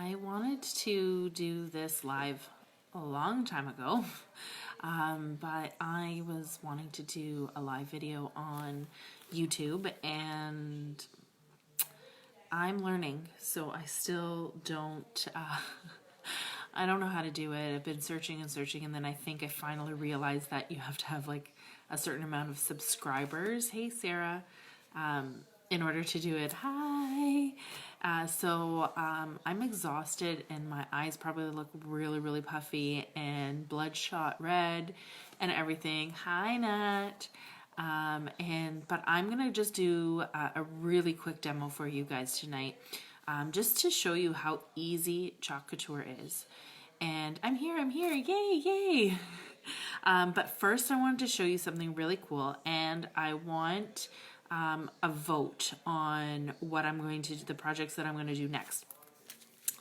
I wanted to do this live a long time ago, but I was wanting to do a live video on YouTube, and I'm learning, so I still don't, I don't know how to do it. I've been searching and searching, and then I think I finally realized that you have to have like a certain amount of subscribers. Hey, Sarah. In order to do it. Hi. So I'm exhausted, and my eyes probably look really, really puffy and bloodshot red and everything. Hi, Nat. But I'm gonna just do a really quick demo for you guys tonight, just to show you how easy Chalk Couture is. And I'm here, yay, yay. But first I wanted to show you something really cool, and I want a vote on what I'm going to do, the projects that I'm going to do next.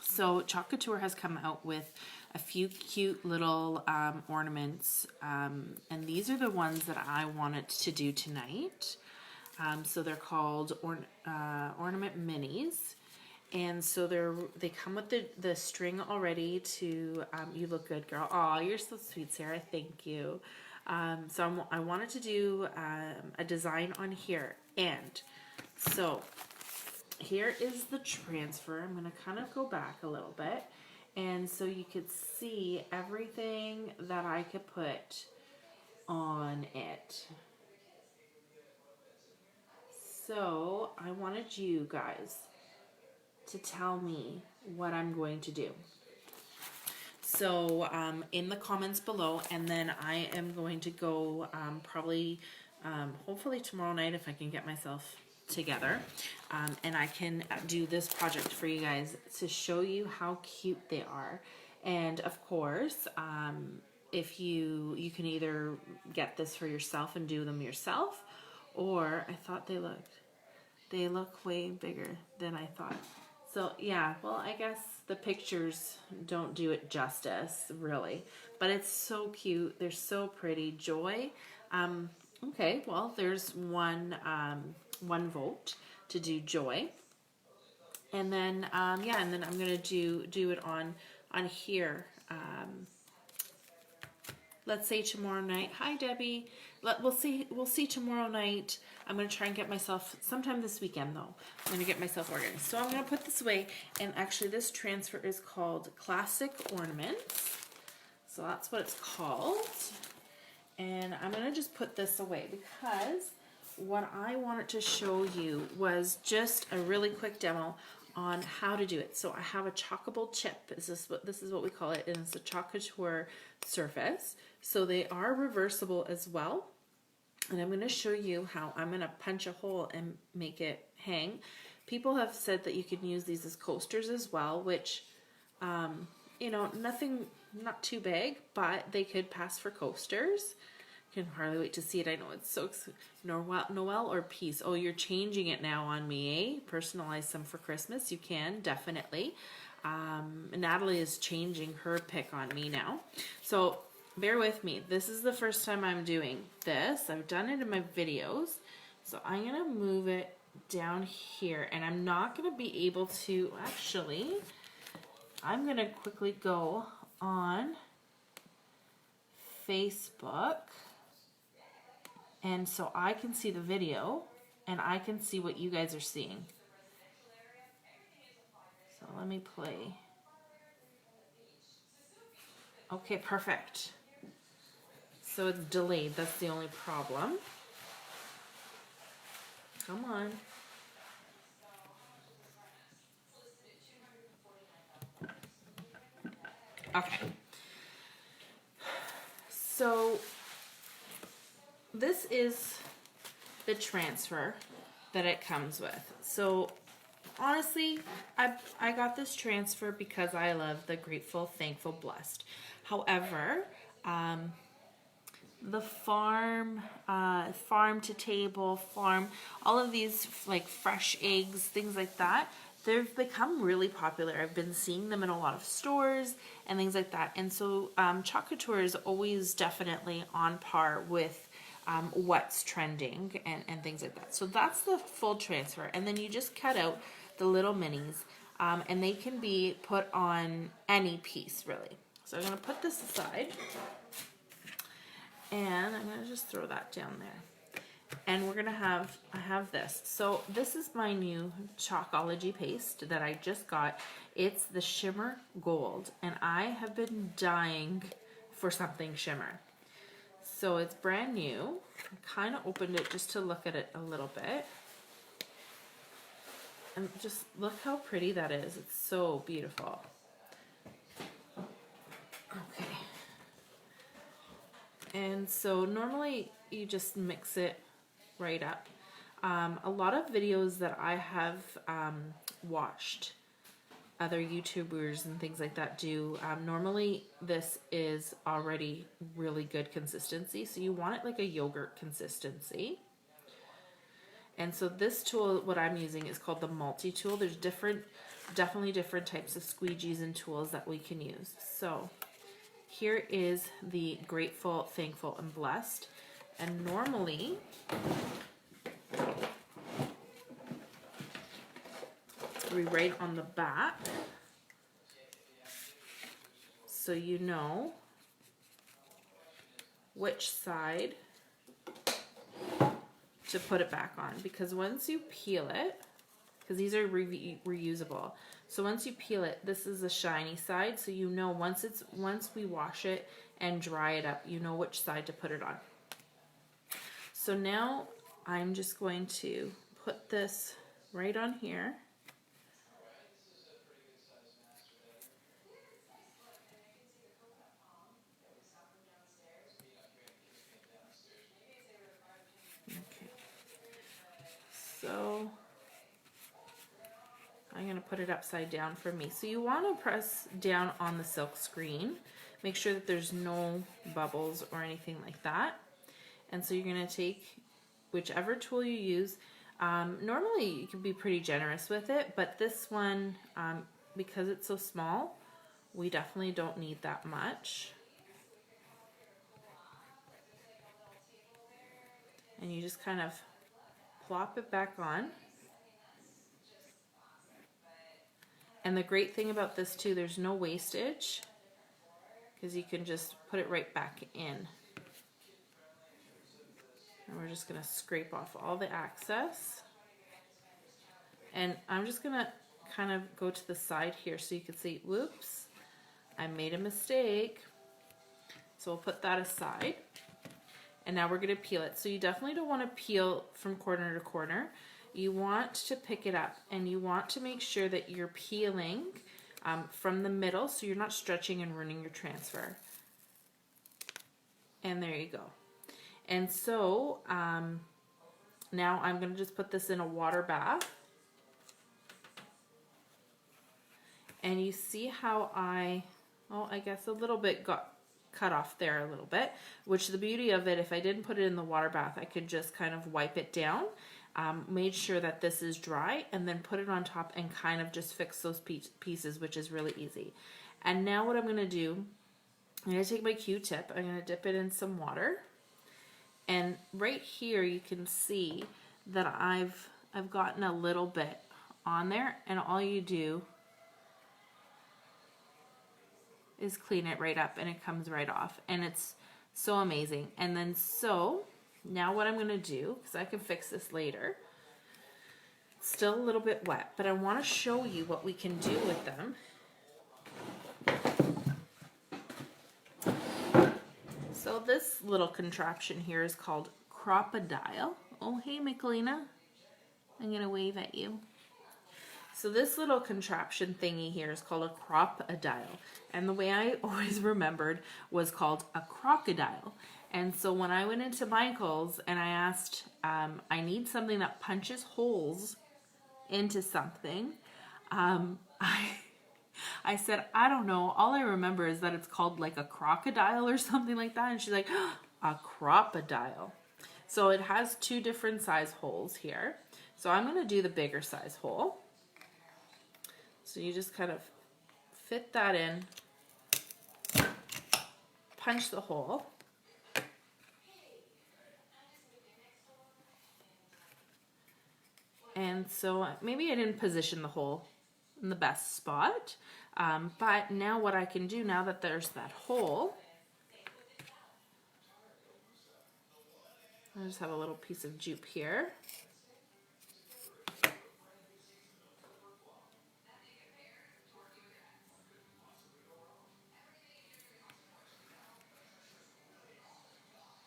So Chalk Couture has come out with a few cute little ornaments, and these are the ones that I wanted to do tonight. So they're called ornament minis, and so they come with the string already to you look good, girl. Oh, you're so sweet, Sarah. Thank you. So I wanted to do a design on here, and so here is the transfer. I'm going to kind of go back a little bit, and so you could see everything that I could put on it. So I wanted you guys to tell me what I'm going to do. So in the comments below, and then I am going to go probably, hopefully tomorrow night if I can get myself together, and I can do this project for you guys to show you how cute they are. And of course, if you can either get this for yourself and do them yourself, or I thought they look way bigger than I thought. So yeah, well, I guess the pictures don't do it justice, really, but it's so cute. They're so pretty. Joy. Okay, well, there's one vote to do Joy, and then yeah, and then I'm gonna do it on here. Let's say tomorrow night. Hi, Debbie. We'll see tomorrow night. I'm going to try and get myself, sometime this weekend though, I'm going to get myself organized. So I'm going to put this away, and actually this transfer is called Classic Ornaments. So that's what it's called. And I'm going to just put this away because what I wanted to show you was just a really quick demo on how to do it. So I have a chalkable chip. This is what we call it, and it's a Chalk Couture surface. So they are reversible as well. And I'm going to show you how I'm going to punch a hole and make it hang. People have said that you can use these as coasters as well, which, you know, not too big, but they could pass for coasters. Can hardly wait to see it. I know it's so Noel or Peace. Oh, you're changing it now on me, eh? Personalize some for Christmas. You can, definitely. Natalie is changing her pick on me now. So bear with me. This is the first time I'm doing this. I've done it in my videos. So I'm going to move it down here, and I'm not going to be able to, actually, I'm going to quickly go on Facebook, and so I can see the video, and I can see what you guys are seeing. So let me play. Okay, perfect. So it's delayed. That's the only problem. Come on. Okay. So this is the transfer that it comes with. So honestly, I got this transfer because I love the Grateful, Thankful, Blessed. However, the farm to table, all of these like fresh eggs, things like that, they've become really popular. I've been seeing them in a lot of stores and things like that. And so Chalk Couture is always definitely on par with what's trending and things like that. So that's the full transfer. And then you just cut out the little minis. and they can be put on any piece really. So I'm going to put this aside, and I'm going to just throw that down there. And we're going to have, I have this. So this is my new Chalkology paste that I just got. It's the Shimmer Gold, and I have been dying for something shimmer. So it's brand new. I kind of opened it just to look at it a little bit. And just look how pretty that is. It's so beautiful. Okay. And so normally you just mix it right up. A lot of videos that I have watched, other YouTubers and things like that do, normally this is already really good consistency. So you want it like a yogurt consistency. And so this tool, what I'm using, is called the multi-tool. There's definitely different types of squeegees and tools that we can use. So here is the Grateful, Thankful, and Blessed. And normally, we write on the back so you know which side to put it back on, because once you peel it, because these are reusable, so once you peel it, this is the shiny side, so you know once we wash it and dry it up, you know which side to put it on. So now I'm just going to put this right on here. So I'm going to put it upside down for me. So you want to press down on the silk screen. Make sure that there's no bubbles or anything like that. And so you're going to take whichever tool you use. Normally you can be pretty generous with it, but this one, because it's so small, we definitely don't need that much. And you just kind of plop it back on. And the great thing about this too, there's no wastage, because you can just put it right back in. And we're just going to scrape off all the excess. And I'm just going to kind of go to the side here so you can see, whoops, I made a mistake. So we'll put that aside. And now we're going to peel it. So you definitely don't want to peel from corner to corner. You want to pick it up, and you want to make sure that you're peeling from the middle so you're not stretching and ruining your transfer. And there you go. And so now I'm going to just put this in a water bath. And you see how I guess a little bit got cut off there a little bit, which the beauty of it, if I didn't put it in the water bath, I could just kind of wipe it down, made sure that this is dry, and then put it on top and kind of just fix those pieces, which is really easy. And now what I'm going to do, I'm going to take my Q-tip, I'm going to dip it in some water, and right here you can see that I've gotten a little bit on there, and all you do is clean it right up and it comes right off, and it's so amazing. And then so now what I'm going to do, because I can fix this later, it's still a little bit wet, but I want to show you what we can do with them. So this little contraption here is called Crop-a-Dial. Oh hey Michelina, I'm going to wave at you. So this little contraption thingy here is called a crop-a-dial. And the way I always remembered was called a crocodile. And so when I went into Michael's and I asked, I need something that punches holes into something, I said, I don't know. All I remember is that it's called like a crocodile or something like that. And she's like, oh, a crop-a-dial. So it has two different size holes here. So I'm going to do the bigger size hole. So you just kind of fit that in, punch the hole, and so maybe I didn't position the hole in the best spot. But now what I can do, now that there's that hole, I just have a little piece of jupe here.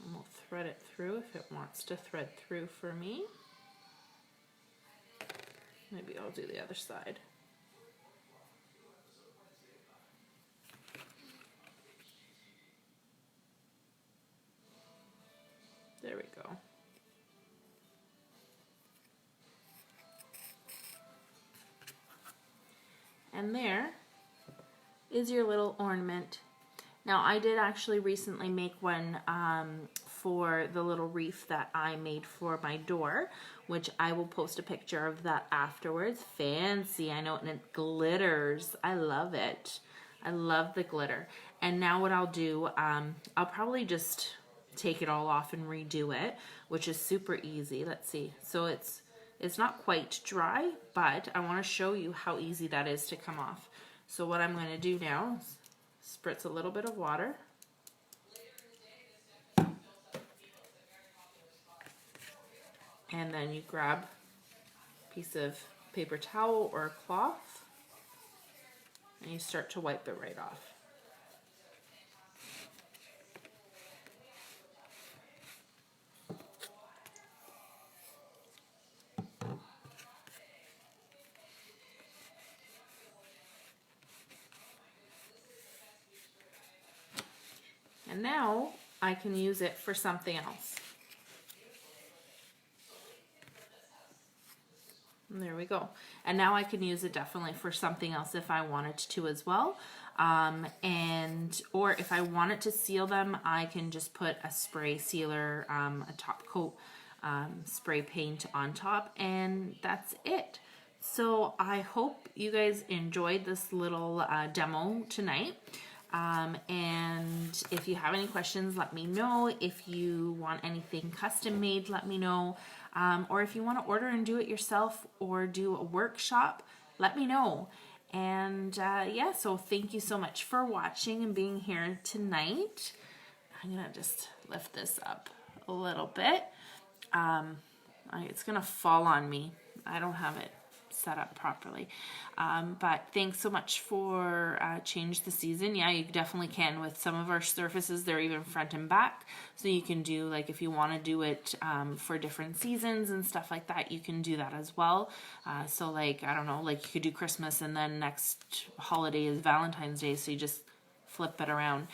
And we'll thread it through if it wants to thread through for me. Maybe I'll do the other side. There we go. And there is your little ornament. Now I did actually recently make one for the little wreath that I made for my door, which I will post a picture of that afterwards. Fancy, I know, and it glitters. I love it. I love the glitter. And now what I'll do, I'll probably just take it all off and redo it, which is super easy. Let's see. So it's not quite dry, but I want to show you how easy that is to come off. So what I'm going to do now is spritz a little bit of water. And then you grab a piece of paper towel or a cloth and you start to wipe it right off. And now I can use it for something else. And there we go. And now I can use it definitely for something else if I wanted to as well. Or if I wanted to seal them, I can just put a spray sealer, a top coat spray paint on top, and that's it. So I hope you guys enjoyed this little demo tonight. And if you have any questions, let me know. If you want anything custom made, let me know. Or if you want to order and do it yourself or do a workshop, let me know. And yeah, so thank you so much for watching and being here tonight. I'm going to just lift this up a little bit. It's going to fall on me. I don't have it set up properly. But thanks so much for Change the Season. Yeah, you definitely can with some of our surfaces. They're even front and back. So you can do, like, if you want to do it for different seasons and stuff like that, you can do that as well. So like, I don't know, like you could do Christmas and then next holiday is Valentine's Day. So you just flip it around.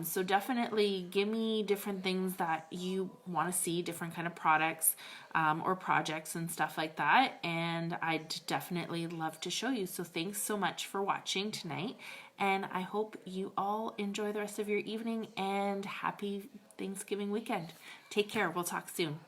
So definitely give me different things that you want to see, different kind of products or projects and stuff like that, and I'd definitely love to show you. So thanks so much for watching tonight, and I hope you all enjoy the rest of your evening and happy Thanksgiving weekend. Take care. We'll talk soon.